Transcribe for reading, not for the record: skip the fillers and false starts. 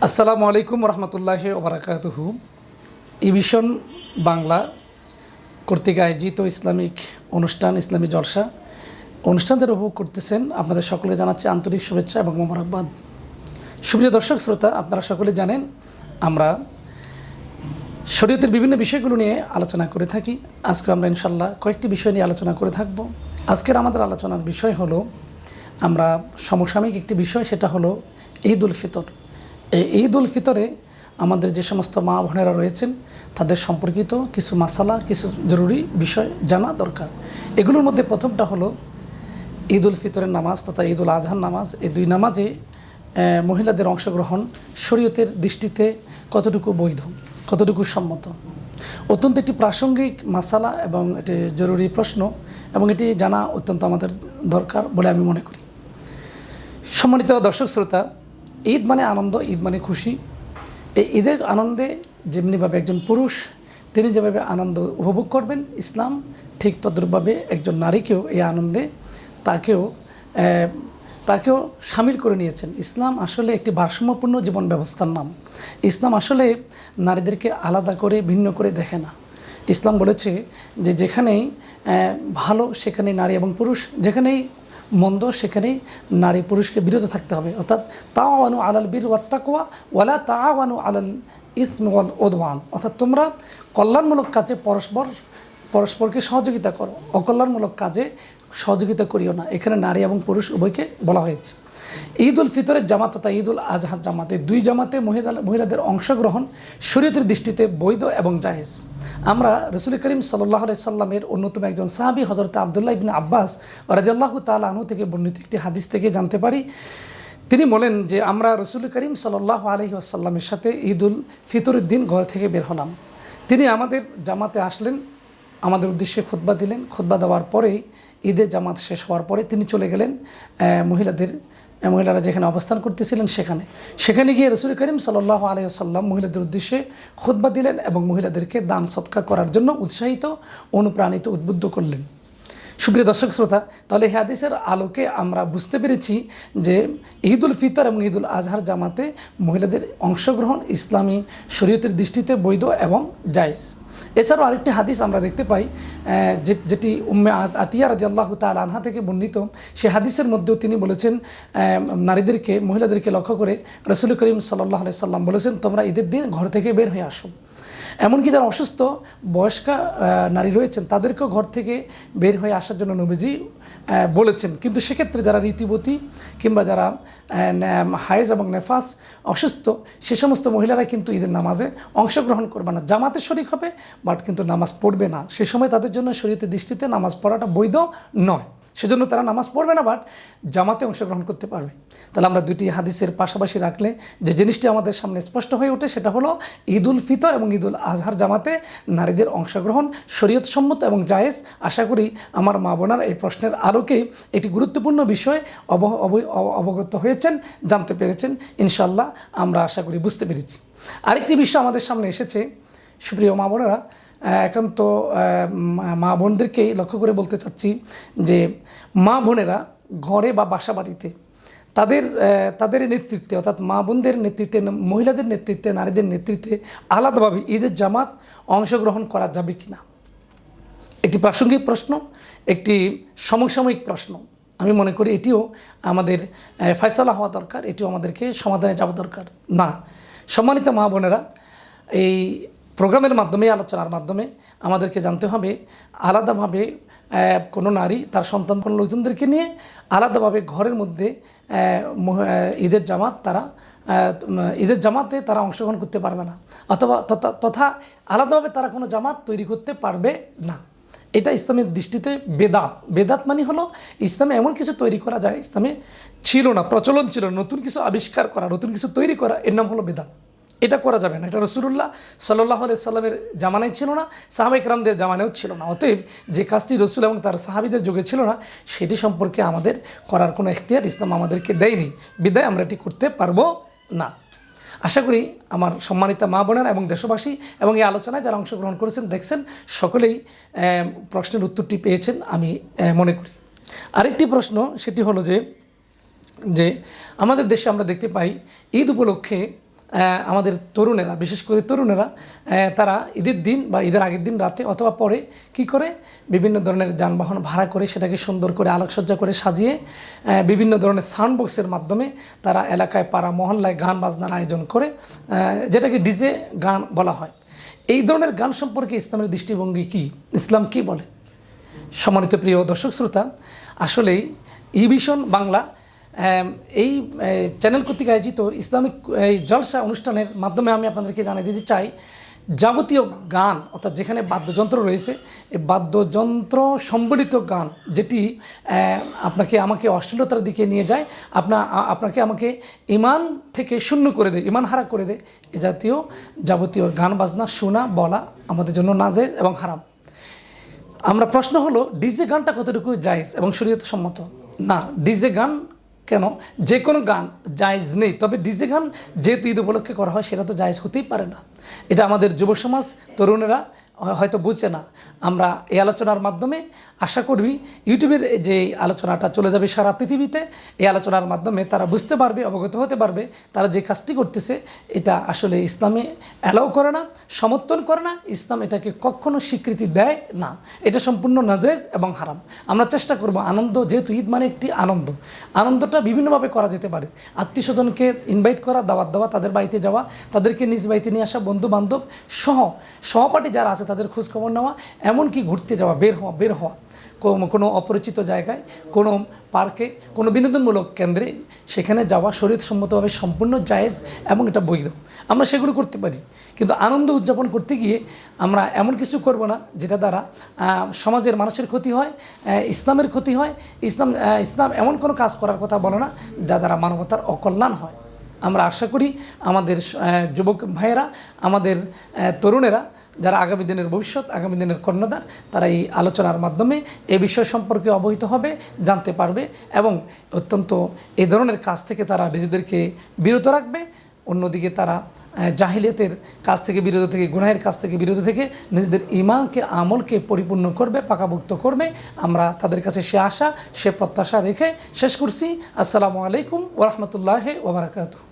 আসসালামু আলাইকুম রহমতুল্লাহি ওবরাকাতুহু। ইভিশন বাংলা কর্তৃক আয়োজিত ইসলামিক অনুষ্ঠান ইসলামী জলসা অনুষ্ঠান যারা উপভোগ করতেছেন আপনাদের সকলকে জানাচ্ছি আন্তরিক শুভেচ্ছা এবং মোবারকবাদ। সুপ্রিয় দর্শক শ্রোতা, আপনারা সকলে জানেন আমরা শরীয়তের বিভিন্ন বিষয়গুলো নিয়ে আলোচনা করে থাকি। আজকে আমরা ইনশাল্লাহ কয়েকটি বিষয় নিয়ে আলোচনা করে থাকব। আজকের আমাদের আলোচনার বিষয় হলো আমরা সমসাময়িক একটি বিষয়, সেটা হলো ঈদ উল ফিতর। এই ঈদ উল ফিতরে আমাদের যে সমস্ত মা বোনেরা রয়েছেন তাদের সম্পর্কিত কিছু মাসালা, কিছু জরুরি বিষয় জানা দরকার। এগুলোর মধ্যে প্রথমটা হলো ঈদ উল ফিতরের নামাজ তথা ঈদ উল আজহার নামাজ। এই দুই নামাজে মহিলাদের অংশগ্রহণ শরীয়তের দৃষ্টিতে কতটুকু বৈধ, কতটুকু সম্মত, অত্যন্ত একটি প্রাসঙ্গিক মাসালা এবং এটি জরুরি প্রশ্ন, এবং এটি জানা অত্যন্ত আমাদের দরকার বলে আমি মনে করি। সম্মানিত দর্শক শ্রোতা, ঈদ মানে আনন্দ, ঈদ মানে খুশি। এই ঈদের আনন্দে যেমনিভাবে একজন পুরুষ তিনি যেভাবে আনন্দ উপভোগ করবেন, ইসলাম ঠিক তদ্রূপভাবে একজন নারীকেও এই আনন্দে তাকেও সামিল করে নিয়েছেন। ইসলাম আসলে একটি ভারসাম্যপূর্ণ জীবন ব্যবস্থার নাম। ইসলাম আসলে নারীদেরকে আলাদা করে ভিন্ন করে দেখে না। ইসলাম বলেছে যে যেখানেই ভালো সেখানেই নারী এবং পুরুষ, যেখানেই মন্দ সেখানেই নারী পুরুষকে বিরত থাকতে হবে। অর্থাৎ তাওয়ানু আলাল বির ওয়াত তাকওয়া ওয়ালা তাওয়ানু আলাল ইসমি ওয়াল উদওয়ান। অর্থাৎ তোমরা কল্যাণমূলক কাজে পরস্পরকে সহযোগিতা করো, অকল্যাণমূলক কাজে সহযোগিতা করিও না। এখানে নারী এবং পুরুষ উভয়কে বলা হয়েছে। ঈদ উল ফিতরের জামাত তথা ঈদ উল আজহার জামাতে দুই জামাতে মহিলাদের অংশগ্রহণ শরীয়তের দৃষ্টিতে বৈধ এবং জায়েজ। আমরা রসুল করিম সাল্লাল্লাহু আলাইহি সাল্লামের অন্যতম একজন সাহাবী হযরত আব্দুল্লাহ ইবনে আব্বাস রাদিয়াল্লাহু তাআলা আনহু থেকে বর্ণিত একটি হাদিস থেকে জানতে পারি। তিনি বলেন যে আমরা রসুল করিম সাল্লাল্লাহু আলাইহি ওয়াসাল্লামের সাথে ঈদ উল ফিতরের দিন ঘর থেকে বের হলাম। তিনি আমাদের জামাতে আসলেন, আমাদের উদ্দেশ্যে খুতবা দিলেন। খুতবা দেওয়ার পরেই ঈদের জামাত শেষ হওয়ার পরে তিনি চলে গেলেন মহিলারা যেখানে অবস্থান করতেছিলেন সেখানে গিয়ে রসুল করিম সাল্লাল্লাহু আলাইহি ওয়াসাল্লাম মহিলাদের উদ্দেশ্যে খুতবা দিলেন এবং মহিলাদেরকে দান সৎকার করার জন্য উৎসাহিত, অনুপ্রাণিত, উদ্বুদ্ধ করলেন। সুপ্রিয় দর্শক শ্রোতা, তাহলে এই হাদিসের আলোকে আমরা বুঝতে পেরেছি যে ঈদ উল ফিতর এবং ঈদ উল আজহার জামাতে মহিলাদের অংশগ্রহণ ইসলামী শরীয়তের দৃষ্টিতে বৈধ এবং জায়েজ। এছাড়াও আরেকটি হাদিস আমরা দেখতে পাই যেটি উম্মে আতিয়া রাদিয়াল্লাহু তাআলা আনহা থেকে বর্ণিত। সেই হাদিসের মধ্যেও তিনি বলেছেন, মহিলাদেরকে লক্ষ্য করে রাসূল করিম সাল্লাল্লাহু আলাইহি সাল্লাম বলেছেন, তোমরা ঈদের দিন ঘর থেকে বের হয়ে আসো। এমনকি যারা অসুস্থ বয়স্কা নারী রয়েছেন তাদেরকেও ঘর থেকে বের হয়ে আসার জন্য নবীজি বলেছেন। কিন্তু সেক্ষেত্রে যারা ঋতুবতী কিংবা যারা হায়েজ এবং নেফাস অসুস্থ সে সমস্ত মহিলারা কিন্তু ঈদের নামাজে অংশগ্রহণ করবে না, জামাতে শরীক হবে বাট কিন্তু নামাজ পড়বে না। সে সময় তাদের জন্য শরীয়তের দৃষ্টিতে নামাজ পড়াটা বৈধ নয়, সেজন্য তারা নামাজ পড়বে না বাট জামাতে অংশগ্রহণ করতে পারবে। তাহলে আমরা দুইটি হাদিসের পাশাপাশি রাখলে যে জিনিসটি আমাদের সামনে স্পষ্ট হয়ে ওঠে সেটা হলো ঈদ উল ফিতর এবং ঈদ উল আজহার জামাতে নারীদের অংশগ্রহণ শরীয়তসম্মত এবং জায়েজ। আশা করি আমার মা বোনার এই প্রশ্নের আলোকে একটি গুরুত্বপূর্ণ বিষয় অবগত হয়েছেন, জানতে পেরেছেন। ইনশাল্লাহ আমরা আশা করি বুঝতে পেরেছি। আরেকটি বিষয় আমাদের সামনে এসেছে, সুপ্রিয় মা বোনেরা, একান্ত মা বোনদেরকেই লক্ষ্য করে বলতে চাচ্ছি যে মা বোনেরা ঘরে বা বাসা বাড়িতে তাদের নেতৃত্বে অর্থাৎ মা বোনদের নেতৃত্বে, মহিলাদের নেতৃত্বে, নারীদের নেতৃত্বে আলাদাভাবে ঈদের জামাত অংশগ্রহণ করা যাবে কি না, একটি প্রাসঙ্গিক প্রশ্ন, একটি সমসাময়িক প্রশ্ন। আমি মনে করি এটিও আমাদের ফয়সালা হওয়া দরকার, এটিও আমাদেরকে সমাধানে যাওয়া দরকার। না, সম্মানিত মা বোনেরা, এই প্রোগ্রামের মাধ্যমে, আলোচনার মাধ্যমে আমাদেরকে জানতে হবে আলাদাভাবে কোনো নারী তার সন্তান কোনো লোকজনদেরকে নিয়ে আলাদাভাবে ঘরের মধ্যে ঈদের জামাতে তারা অংশগ্রহণ করতে পারবে না, অথবা তথা আলাদাভাবে তারা কোনো জামাত তৈরি করতে পারবে না। এটা ইসলামের দৃষ্টিতে বেদাত মানে হলো ইসলামে এমন কিছু তৈরি করা যায় ইসলামে ছিল না, প্রচলন ছিল, নতুন কিছু আবিষ্কার করা, নতুন কিছু তৈরি করা, এর নাম হলো বেদাত। এটা করা যাবে না। এটা রাসূলুল্লাহ সাল্লাল্লাহু আলাইহি সাল্লামের জামানায় ছিল না, সাহাবায়ে কেরামদের জামানায়ও ছিল না। অতএব যে কাজটি রাসূল এবং তার সাহাবীদের যুগে ছিল না সেটি সম্পর্কে আমাদের করার কোনো এখতিয়ার ইসলাম আমাদেরকে দেয়নি, বিধায় আমরা এটি করতে পারবো না। আশা করি আমার সম্মানিত মা বোনেরা এবং দেশবাসী এবং এই আলোচনায় যারা অংশগ্রহণ করেছেন দেখছেন সকলেই প্রশ্নের উত্তরটি পেয়েছেন আমি মনে করি। আরেকটি প্রশ্ন সেটি হলো যে আমাদের দেশে আমরা দেখতে পাই ঈদ উপলক্ষে আমাদের তরুণেরা, বিশেষ করে তরুণেরা, তারা ঈদের দিন বা ঈদের আগের দিন রাতে অথবা পরে কি করে বিভিন্ন ধরনের যানবাহন ভাড়া করে সেটাকে সুন্দর করে আলোকসজ্জা করে সাজিয়ে বিভিন্ন ধরনের সাউন্ড বক্সের মাধ্যমে তারা এলাকায় পাড়া মহল্লায় গান বাজনার আয়োজন করে, যেটাকে ডিজে গান বলা হয়। এই ধরনের গান সম্পর্কে ইসলামের দৃষ্টিভঙ্গি কী, ইসলাম কী বলে? সম্মানিত প্রিয় দর্শক শ্রোতা, আসলেই ইভিশন বাংলা এই চ্যানেল কর্তৃক আয়োজিত ইসলামিক এই জলসা অনুষ্ঠানের মাধ্যমে আমি আপনাদেরকে জানিয়ে দিতে চাই, যাবতীয় গান অর্থাৎ যেখানে বাদ্যযন্ত্র রয়েছে, এই বাদ্যযন্ত্র সম্বলিত গান যেটি আমাকে অশ্লীলতার দিকে নিয়ে যায়, আমাকে ইমান থেকে শূন্য করে দেয়, ইমান হারা করে দেয়, এ জাতীয় যাবতীয় গান বাজনা শোনা বলা আমাদের জন্য নাজায়েজ এবং হারাম। আমরা প্রশ্ন হলো, ডিজে গানটা কতটুকু জায়েজ এবং শরীয়ত সম্মত? না, ডিজে গান কেন, যে কোনো গান জায়েজ নেই, তবে ডিজে গান যেহেতু ঈদ উপলক্ষে করা হয় সেটা তো জায়েজ হতেই পারে না। এটা আমাদের যুব সমাজ, তরুণেরা হয়তো বুঝছে না। আমরা এই আলোচনার মাধ্যমে আশা করি ইউটিউবের যে আলোচনাটা চলে যাবে সারা পৃথিবীতে, এই আলোচনার মাধ্যমে তারা বুঝতে পারবে, অবগত হতে পারবে তারা যে কাজটি করতেছে এটা আসলে ইসলামে অ্যালাউ করে না, সমর্থন করে না, ইসলাম এটাকে কখনো স্বীকৃতি দেয় না, এটা সম্পূর্ণ নাজায়েজ এবং হারাম। আমরা চেষ্টা করব আনন্দ, যেহেতু ঈদ মানে একটি আনন্দটা বিভিন্নভাবে করা যেতে পারে। আত্মীয় স্বজনকে ইনভাইট করা, দাওয়াত দেওয়া, তাদের বাড়িতে যাওয়া, তাদেরকে নিজ বাড়িতে নিয়ে আসা, বন্ধু বান্ধব সহপাঠী যারা আছে তাদের খোঁজখবর নেওয়া, এমনকি ঘুরতে যাওয়া, বের হওয়া কোনো অপরিচিত জায়গায়, কোনো পার্কে, কোনো বিনোদনমূলক কেন্দ্রে, সেখানে যাওয়া শরীয়তসম্মতভাবে সম্পূর্ণ জায়েজ এবং এটা বৈধ। আমরা সেগুলো করতে পারি, কিন্তু আনন্দ উদযাপন করতে গিয়ে আমরা এমন কিছু করব না যেটা দ্বারা সমাজের মানুষের ক্ষতি হয়, ইসলামের ক্ষতি হয়। ইসলাম এমন কোনো কাজ করার কথা বলে না যা দ্বারা মানবতার অকল্যাণ হয়। আমরা আশা করি আমাদের যুবক ভাইয়েরা, আমাদের তরুণেরা যারা আগামী দিনের ভবিষ্যৎ, আগামী দিনের কর্ণধার, তারা এই আলোচনার মাধ্যমে এই বিষয় সম্পর্কে অবহিত হবে, জানতে পারবে এবং অত্যন্ত এই ধরনের কাজ থেকে তারা নিজেদেরকে বিরত রাখবে। অন্যদিকে তারা জাহিলিয়াতের কাজ থেকে বিরত থেকে, গুনাহের কাজ থেকে বিরত থেকে নিজেদের ঈমানকে, আমলকে পরিপূর্ণ করবে, পাকাভুক্ত করবে। আমরা তাদের কাছে সে আশা, সে প্রত্যাশা রেখে শেষ করছি। আসসালামু আলাইকুম ওয়া রাহমাতুল্লাহি ওয়া বারাকাতুহু।